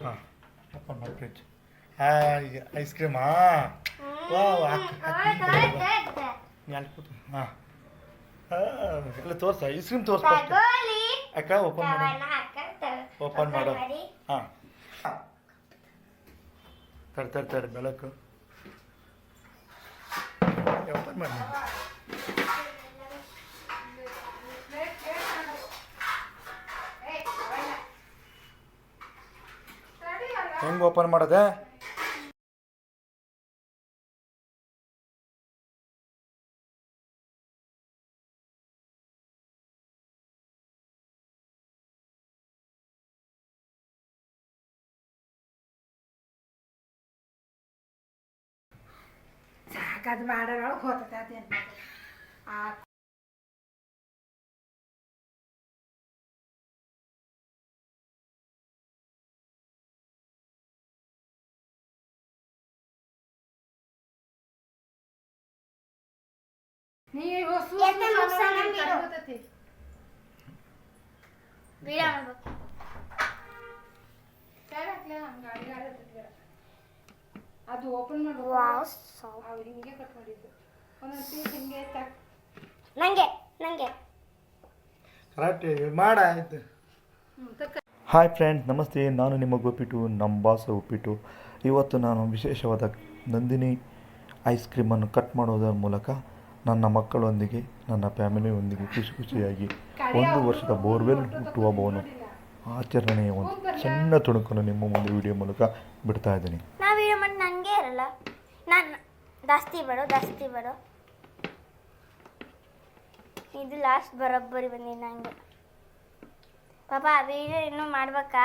ಹಾಂ ಓಪನ್ ಮಾಡಿ ಫ್ರಿಜ್. ಹಾಂ ಐಸ್ ಕ್ರೀಮಾ ವಾವ್ ಅಲ್ಲಿ ಕೂತು ಹಾಂ ಎಲ್ಲ ತೋರ್ಸ ಐಸ್ ಕ್ರೀಮ್ ತೋರ್ಸ ಅಕ್ಕ ಓಪನ್ ಮಾಡು ಓಪನ್ ಮಾಡು ಹಾಂ ತರ್ತಾರೆ ಬೆಳಕು ಓಪನ್ ಮಾಡಿ ಹೆಂಗೆ ಓಪನ್ ಮಾಡೋದೆ? ಸಾಕದು ಮಾಡೋರೊಳಗೆ ಹೋಗ್ತದೆ ಆ ನೀವು ಅದು ಓಪನ್ ಮಾಡಿ ಅವ್ರು ಹಿಂಗೆ ಕಟ್ ಮಾಡಿದ್ದು ಒಂದೊಂದು ಪೀಸ್ ಹಿಂಗೆ ನಂಗೆ ಕರೆಕ್ಟ್ ಮಾಡ ಆಯ್ತು. ಹಾಯ್ ಫ್ರೆಂಡ್ಸ್, ನಮಸ್ತೆ. ನಾನು ನಿಮ್ಮ ಉಪ್ಪಿಟ್ಟು, ನಮ್ಮ ಬಾಸ್ ಉಪ್ಪಿಟ್ಟು. ಇವತ್ತು ನಾನು ವಿಶೇಷವಾದ ನಂದಿನಿ ಐಸ್ ಕ್ರೀಮನ್ನು ಕಟ್ ಮಾಡೋದರ ಮೂಲಕ ನನ್ನ ಮಕ್ಕಳೊಂದಿಗೆ ನನ್ನ ಫ್ಯಾಮಿಲಿಯೊಂದಿಗೆ ಖುಷಿಯಾಗಿ 1 ವರ್ಷದ ಬೋರ್ವೆಲ್ ಹುಟ್ಟುಹಬ್ಬವನ್ನು ಆಚರಣೆಯ ಒಂದು ಸಣ್ಣ ತುಣುಕನ್ನು ನಿಮ್ಮ ಮುಂದೆ ವಿಡಿಯೋ ಮೂಲಕ ಬಿಡ್ತಾ ಇದ್ದೀನಿ. ನಾ ವಿಡಿಯೋ ಮಾಡಿ ನನಗೆ ಇರಲ್ಲ, ನಾನು ಜಾಸ್ತಿ ಬರೋ ಇದು ಲಾಸ್ಟ್ ಬರೋಬ್ಬರಿ ಬಂದಿದ್ದು ನನಗೆ. ಪಾಪ ಆ ವಿಡಿಯೋ ಇನ್ನೂ ಮಾಡ್ಬೇಕಾ?